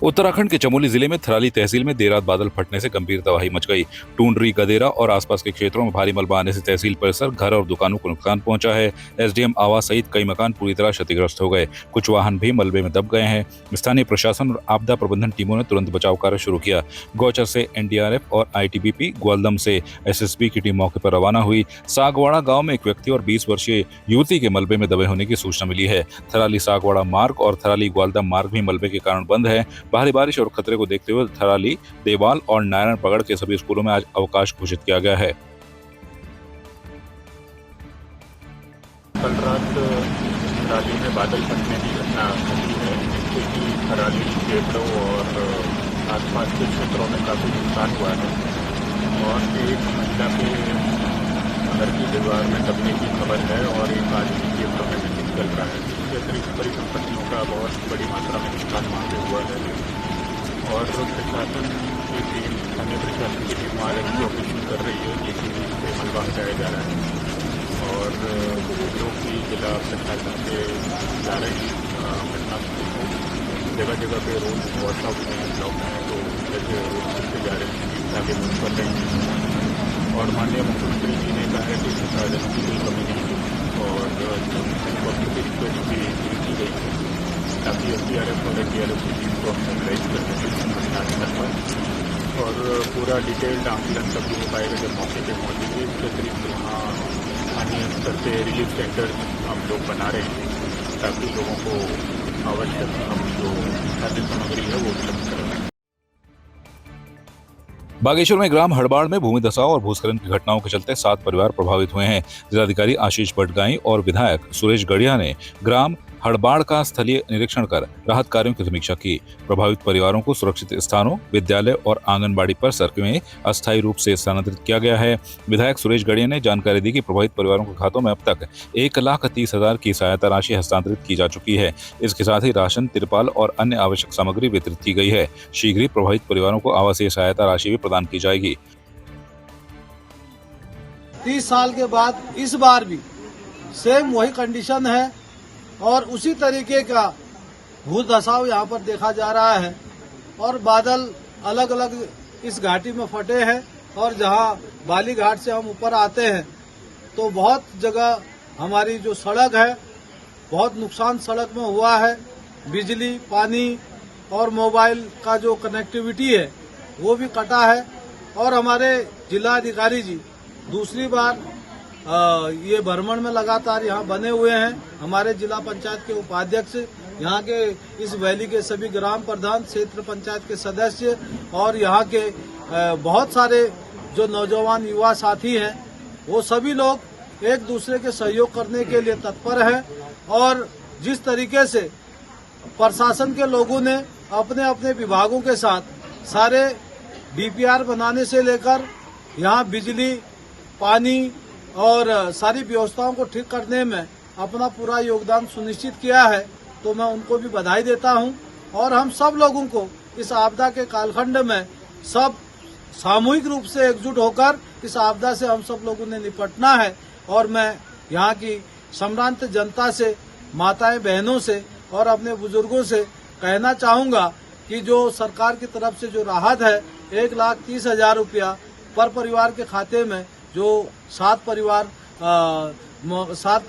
उत्तराखंड के चमोली जिले में थराली तहसील में देर रात बादल फटने से गंभीर तबाही मच गई। टूंडरी, गदेरा और आसपास के क्षेत्रों में भारी मलबा आने से तहसील परिसर, घर और दुकानों को नुकसान पहुंचा है। एसडीएम आवास सहित कई मकान पूरी तरह क्षतिग्रस्त हो गए। कुछ वाहन भी मलबे में दब गए हैं। स्थानीय प्रशासन और आपदा प्रबंधन टीमों ने तुरंत बचाव कार्य शुरू किया। गौचर से एनडीआरएफ और आईटीबीपी, ग्वालदम से एसएसबी की टीम मौके पर रवाना हुई। सागवाड़ा गांव में एक व्यक्ति और 20 वर्षीय युवती के मलबे में दबे होने की सूचना मिली है। थराली सागवाड़ा मार्ग और थराली ग्वालदम मार्ग भी मलबे के कारण बंद है। भारी बारिश और खतरे को देखते हुए थराली, देवाल और नारायण पगड़ के सभी स्कूलों में आज अवकाश घोषित किया गया है। कल रात थराली में बादल फटने की घटना घटी है, जिससे कि थराली, केवड़ो और आसपास के क्षेत्रों में काफ़ी नुकसान हुआ है और एक महिला के घर की दीवार में दबने की खबर है और एक आदमी केवड़ों में भी निकल रहा है। इसके अतिरिक्त परिसंपत्तियों का बहुत बड़ी मात्रा में नुकसान वहाँ पे हुआ है और प्रशासन की टीम, स्थानीय प्रशासन की टीम वहाँ रेस्क्यू ऑपरेशन कर रही है, जिससे मलबा हटाया जा रहा है और जो कि जिला प्रशासन से जा रही घटना जगह जगह पे रोड वॉशआउट में ब्लॉक हैं, तो जैसे रोड से जा रहे हैं ताकि मूव कर रहे हैं और माननीय मुख्यमंत्री जी ने कहा है कि संसाधनों की कोई कमी नहीं है और वक्त की रिक्वेस्ट भी की गई है ताकि एसडीआरएफ और एनडीआरएफ की टीम को हम मोबिलाइज कर सकें घटनास्थल पर और पूरा डिटेल्ड आंकलन तब भी हो पाएगा जब मौके पर पहुँचेंगे। इसके अतिरिक्त वहाँ स्थानीय स्तर से रिलीफ सेंटर हम लोग बना रहे हैं ताकि लोगों को आवश्यक हम जो खाद्य सामग्री है वो उपलब्ध कराएं। बागेश्वर में ग्राम हड़बाड़ में भूमि धसाव और भूस्खलन की घटनाओं के चलते 7 परिवार प्रभावित हुए हैं। जिलाधिकारी आशीष भटगाई और विधायक सुरेश गढ़िया ने ग्राम हड़बाड़ का स्थलीय निरीक्षण कर राहत कार्यों की समीक्षा की। प्रभावित परिवारों को सुरक्षित स्थानों, विद्यालय और आंगनबाड़ी परिसर में अस्थायी रूप से स्थानांतरित किया गया है। विधायक सुरेश गढ़िया ने जानकारी दी कि प्रभावित परिवारों के खातों में अब तक 1,30,000 की सहायता राशि हस्तांतरित की जा चुकी है। इसके साथ ही राशन, तिरपाल और अन्य आवश्यक सामग्री वितरित की गई है। शीघ्र ही प्रभावित परिवारों को आवासीय सहायता राशि भी प्रदान की जाएगी। 30 साल के बाद इस बार भी सेम वही कंडीशन है और उसी तरीके का भू धसाव यहाँ पर देखा जा रहा है और बादल अलग अलग इस घाटी में फटे हैं और जहाँ बाली घाट से हम ऊपर आते हैं तो बहुत जगह हमारी जो सड़क है बहुत नुकसान सड़क में हुआ है। बिजली, पानी और मोबाइल का जो कनेक्टिविटी है वो भी कटा है और हमारे जिलाधिकारी जी दूसरी बार ये भ्रमण में लगातार यहाँ बने हुए हैं। हमारे जिला पंचायत के उपाध्यक्ष, यहाँ के इस वैली के सभी ग्राम प्रधान, क्षेत्र पंचायत के सदस्य और यहाँ के बहुत सारे जो नौजवान युवा साथी हैं वो सभी लोग एक दूसरे के सहयोग करने के लिए तत्पर हैं और जिस तरीके से प्रशासन के लोगों ने अपने अपने विभागों के साथ सारे डीपीआर बनाने से लेकर यहाँ बिजली, पानी और सारी व्यवस्थाओं को ठीक करने में अपना पूरा योगदान सुनिश्चित किया है, तो मैं उनको भी बधाई देता हूं और हम सब लोगों को इस आपदा के कालखंड में सब सामूहिक रूप से एकजुट होकर इस आपदा से हम सब लोगों ने निपटना है और मैं यहाँ की सम्रांत जनता से, माताएं बहनों से और अपने बुजुर्गों से कहना चाहूंगा कि जो सरकार की तरफ से जो राहत है 1,30,000 रुपया पर परिवार के खाते में, जो 7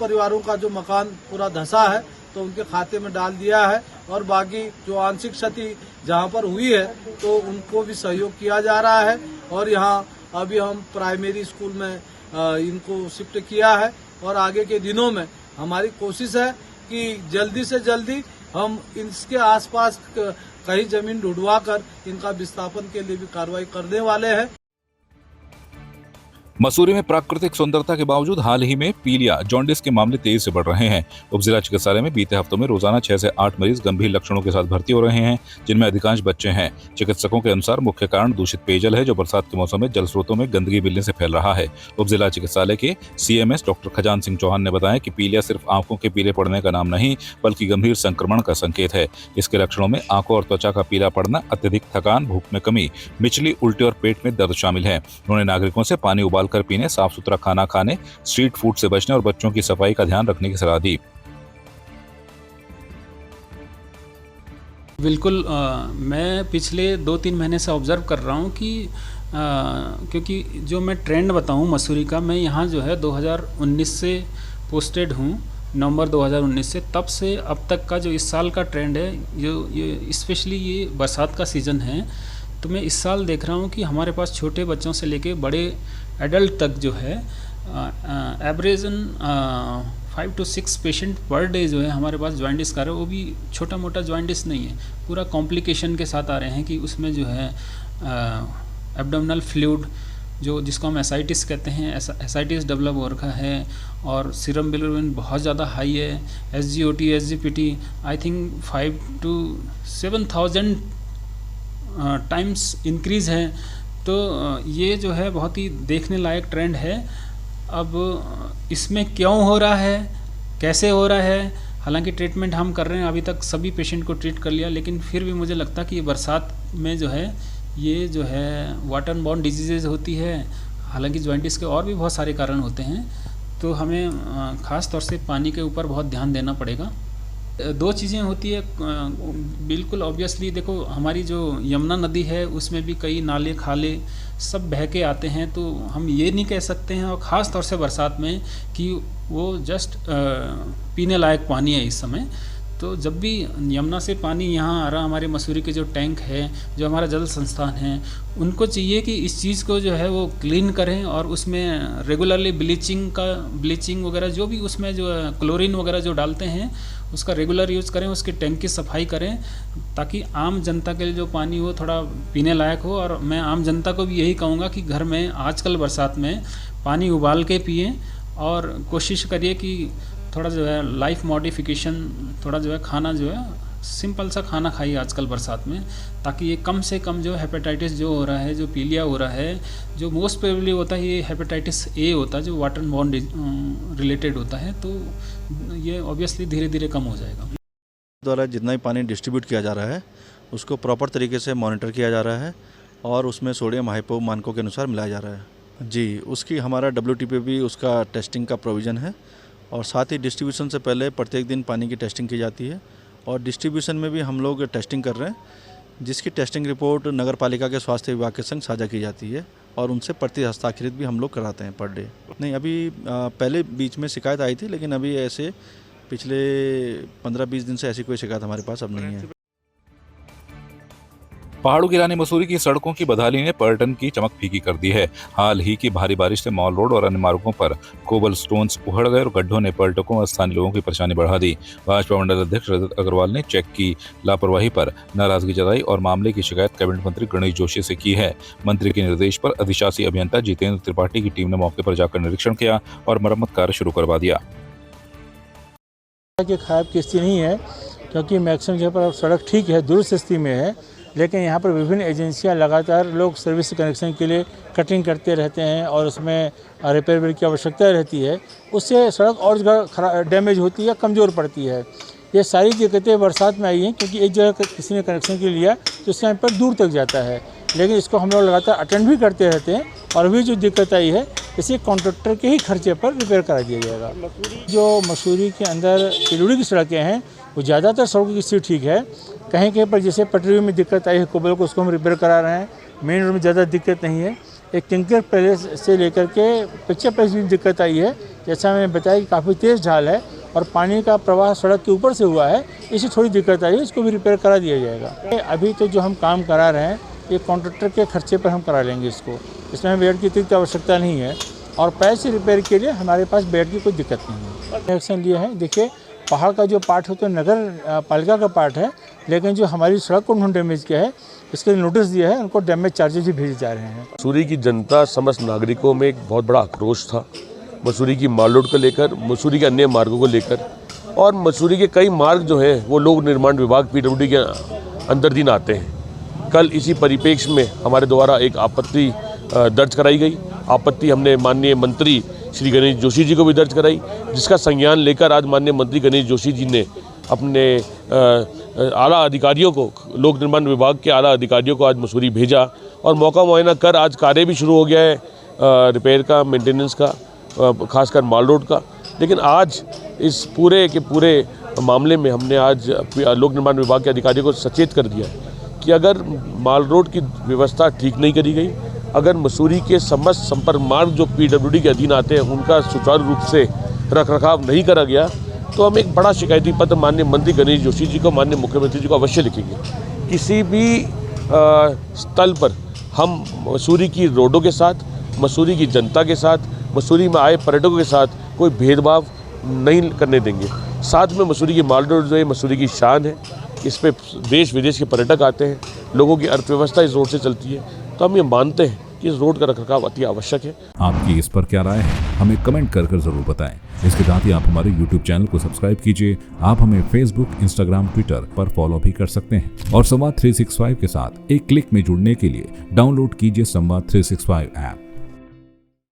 परिवारों का जो मकान पूरा धंसा है तो उनके खाते में डाल दिया है और बाकी जो आंशिक क्षति जहां पर हुई है तो उनको भी सहयोग किया जा रहा है और यहाँ अभी हम प्राइमरी स्कूल में इनको शिफ्ट किया है और आगे के दिनों में हमारी कोशिश है कि जल्दी से जल्दी हम इसके आसपास कहीं जमीन ढूंढवा कर इनका विस्थापन के लिए भी कार्रवाई करने वाले हैं। मसूरी में प्राकृतिक सुंदरता के बावजूद हाल ही में पीलिया, जॉन्डिस के मामले तेजी से बढ़ रहे हैं। उप जिला चिकित्सालय में बीते हफ्तों में रोजाना 6 से 8 मरीज गंभीर लक्षणों के साथ भर्ती हो रहे हैं, जिनमें अधिकांश बच्चे हैं। चिकित्सकों के अनुसार मुख्य कारण दूषित पेयजल है, जो बरसात के मौसम में जल स्रोतों में गंदगी मिलने से फैल रहा है। उप जिला चिकित्सालय के सीएमएस डॉक्टर खजान सिंह चौहान ने बताया कि पीलिया सिर्फ आंखों के पीले पड़ने का नाम नहीं, बल्कि गंभीर संक्रमण का संकेत है। इसके लक्षणों में आंखों और त्वचा का पीला पड़ना, अत्यधिक थकान, भूख में कमी, मिचली, उल्टी और पेट में दर्द शामिल है। उन्होंने नागरिकों से पानी उबालकर पीने, साफ सुथरा खाना खाने, स्ट्रीट फूड से बचने और बच्चों की सफाई का ध्यान रखने की सलाह दी। बिल्कुल मैं पिछले 2-3 महीने से ऑब्ज़र्व कर रहा हूँ कि क्योंकि जो मैं ट्रेंड बताऊँ मसूरी का, मैं यहाँ जो है 2019 से पोस्टेड हूँ, नवंबर 2019 से। तब से अब तक का जो इस साल का ट्रेंड है, जो ये स्पेशली ये बरसात का सीज़न है, तो मैं इस साल देख रहा हूँ कि हमारे पास छोटे बच्चों से लेके बड़े एडल्ट तक जो है एवरेजन 5 to 6 पेशेंट पर डे जो है हमारे पास जॉइंटिस का रहा है। वो भी छोटा मोटा जॉइंटिस नहीं है, पूरा कॉम्प्लिकेशन के साथ आ रहे हैं कि उसमें जो है एब्डोमिनल फ्लूइड जो जिसको हम एसाइटिस कहते हैं, एसाइटिस डेवलप हो रखा है, और सीरम बिलिरुबिन बहुत ज़्यादा हाई है। SGOT SGPT I think 5 to 7,000 times increase है। तो ये जो है बहुत ही देखने लायक ट्रेंड है। अब इसमें क्यों हो रहा है, कैसे हो रहा है, हालांकि ट्रीटमेंट हम कर रहे हैं, अभी तक सभी पेशेंट को ट्रीट कर लिया, लेकिन फिर भी मुझे लगता है कि ये बरसात में जो है ये जो है वाटर बॉर्न डिजीज़ होती है। हालांकि जॉइंटिस के और भी बहुत सारे कारण होते हैं, तो हमें ख़ास तौर से पानी के ऊपर बहुत ध्यान देना पड़ेगा। 2 चीज़ें होती है बिल्कुल ऑब्वियसली। देखो, हमारी जो यमुना नदी है उसमें भी कई नाले खाले सब बह के आते हैं, तो हम ये नहीं कह सकते हैं, और ख़ास तौर से बरसात में, कि वो जस्ट पीने लायक पानी है इस समय। तो जब भी यमुना से पानी यहाँ आ रहा, हमारे मसूरी के जो टैंक है, जो हमारा जल संस्थान है, उनको चाहिए कि इस चीज़ को जो है वो क्लीन करें, और उसमें रेगुलरली ब्लीचिंग वगैरह जो भी उसमें जो क्लोरीन वगैरह जो डालते हैं उसका रेगुलर यूज़ करें, उसके टैंक की सफाई करें, ताकि आम जनता के लिए जो पानी हो थोड़ा पीने लायक हो। और मैं आम जनता को भी यही कहूँगा कि घर में आजकल बरसात में पानी उबाल के पिएं, और कोशिश करिए कि थोड़ा जो है लाइफ मॉडिफिकेशन, थोड़ा जो है खाना जो है सिंपल सा खाना खाइए आजकल बरसात में, ताकि ये कम से कम जो हेपेटाइटिस जो हो रहा है, जो पीलिया हो रहा है, जो मोस्ट प्रोबेबली होता है ये हेपेटाइटिस A होता है, जो वाटर बॉर्न रिलेटेड होता है, तो ये ऑब्वियसली धीरे धीरे कम हो जाएगा। द्वारा जितना भी पानी डिस्ट्रीब्यूट किया जा रहा है उसको प्रॉपर तरीके से मॉनिटर किया जा रहा है, और उसमें सोडियम हाइपो मानकों के अनुसार मिलाया जा रहा है जी। उसकी हमारा WT भी उसका टेस्टिंग का प्रोविज़न है, और साथ ही डिस्ट्रीब्यूशन से पहले प्रत्येक दिन पानी की टेस्टिंग की जाती है, और डिस्ट्रीब्यूशन में भी हम लोग टेस्टिंग कर रहे हैं, जिसकी टेस्टिंग रिपोर्ट नगर पालिका के स्वास्थ्य विभाग के संग साझा की जाती है, और उनसे प्रति हस्ताक्षरित भी हम लोग कराते हैं पर डे। नहीं, अभी पहले बीच में शिकायत आई थी, लेकिन अभी ऐसे पिछले 15-20 दिन से ऐसी कोई शिकायत हमारे पास अब नहीं है। पहाड़ों की रानी मसूरी की सड़कों की बदहाली ने पर्यटन की चमक फीकी कर दी है। हाल ही की भारी बारिश से मॉल रोड और अन्य मार्गों पर कोबल स्टोन्स उखड़ गए, और गड्ढों ने पर्यटकों और स्थानीय लोगों की परेशानी बढ़ा दी। भाजपा मंडल अध्यक्ष रजत अग्रवाल ने चेक की लापरवाही पर नाराजगी जताई, और मामले की शिकायत कैबिनेट मंत्री गणेश जोशी से की है। मंत्री के निर्देश पर अधिशासी अभियंता जितेंद्र त्रिपाठी की टीम ने मौके पर जाकर निरीक्षण किया और मरम्मत कार्य शुरू करवा दिया। खराब की स्थिति नहीं है, क्योंकि मैक्सिमम जगह पर सड़क ठीक है, दुरुस्त स्थिति में है, लेकिन यहाँ पर विभिन्न एजेंसियाँ लगातार लोग सर्विस कनेक्शन के लिए कटिंग करते रहते हैं, और उसमें रिपेयर की आवश्यकता रहती है। उससे सड़क और जगह डैमेज होती है, कमज़ोर पड़ती है। ये सारी दिक्कतें बरसात में आई हैं, क्योंकि एक जगह किसी ने कनेक्शन के लिया तो उस टाइम पर दूर तक जाता है, लेकिन इसको हम लोग लगातार अटेंड भी करते रहते हैं, और अभी जो दिक्कत आई है इसे कॉन्ट्रैक्टर के ही खर्चे पर रिपेयर करा दिया जाएगा। जो मसूरी के अंदर किलोड़ी की सड़कें हैं वो ज़्यादातर सड़कों की स्थिति ठीक है। कहीं कहीं पर जैसे पटरी में दिक्कत आई है कोबल को, उसको हम रिपेयर करा रहे हैं। मेन रोड में ज़्यादा दिक्कत नहीं है। एक टिंकर पैलेस से लेकर के पिक्चर पैलेस में दिक्कत आई है। जैसा मैंने बताया कि काफ़ी तेज़ ढाल है और पानी का प्रवाह सड़क के ऊपर से हुआ है, इससे थोड़ी दिक्कत आई है, इसको भी रिपेयर करा दिया जाएगा। अभी तो जो हम काम करा रहे हैं ये कॉन्ट्रैक्टर के खर्चे पर हम करा लेंगे इसको, इसमें हमें बेड की अतिरिक्त आवश्यकता नहीं है, और पैसे रिपेयर के लिए हमारे पास बेड की कोई दिक्कत नहीं है। एक्शन लिए हैं। देखिए, पहाड़ का जो पार्ट है तो नगर पालिका का पार्ट है, लेकिन जो हमारी सड़क को उन्होंने डैमेज किया है इसके लिए नोटिस दिया है, उनको डैमेज चार्जेज भी भेजे जा रहे हैं। मसूरी की जनता, समस्त नागरिकों में एक बहुत बड़ा आक्रोश था मसूरी की माल रोड को लेकर, मसूरी के अन्य मार्गों को लेकर, और मसूरी के कई मार्ग जो हैं वो लोक निर्माण विभाग PWD के अंतर्धीन आते हैं। कल इसी परिप्रेक्ष्य में हमारे द्वारा एक आपत्ति दर्ज कराई गई। आपत्ति हमने माननीय मंत्री श्री गणेश जोशी जी को भी दर्ज कराई, जिसका संज्ञान लेकर आज माननीय मंत्री गणेश जोशी जी ने अपने आला अधिकारियों को, लोक निर्माण विभाग के आला अधिकारियों को आज मसूरी भेजा, और मौका मुआयना कर आज कार्य भी शुरू हो गया है रिपेयर का, मेंटेनेंस का, खासकर माल रोड का। लेकिन आज इस पूरे के पूरे मामले में हमने आज लोक निर्माण विभाग के अधिकारियों को सचेत कर दिया कि अगर माल रोड की व्यवस्था ठीक नहीं करी गई, अगर मसूरी के समस्त संपर्क मार्ग जो PWD के अधीन आते हैं उनका सुचारू रूप से रखरखाव नहीं करा गया, तो हम एक बड़ा शिकायती पत्र माननीय मंत्री गणेश जोशी जी को, माननीय मुख्यमंत्री जी को अवश्य लिखेंगे। किसी भी स्थल पर हम मसूरी की रोडों के साथ, मसूरी की जनता के साथ, मसूरी में आए पर्यटकों के साथ कोई भेदभाव नहीं करने देंगे। साथ में मसूरी की माल रोड जो है मसूरी की शान है, इस पे देश विदेश के पर्यटक आते हैं, लोगों की अर्थव्यवस्था इस रोड से चलती है, तो हम ये मानते हैं कि इस रोड का रखरखाव अति आवश्यक है। आपकी इस पर क्या राय है, हमें कमेंट कर जरूर बताएं। इसके साथ ही आप हमारे YouTube चैनल को सब्सक्राइब कीजिए। आप हमें Facebook, Instagram, Twitter पर फॉलो भी कर सकते हैं और संवाद 365 के साथ एक क्लिक में जुड़ने के लिए डाउनलोड कीजिए संवाद 365 ऐप।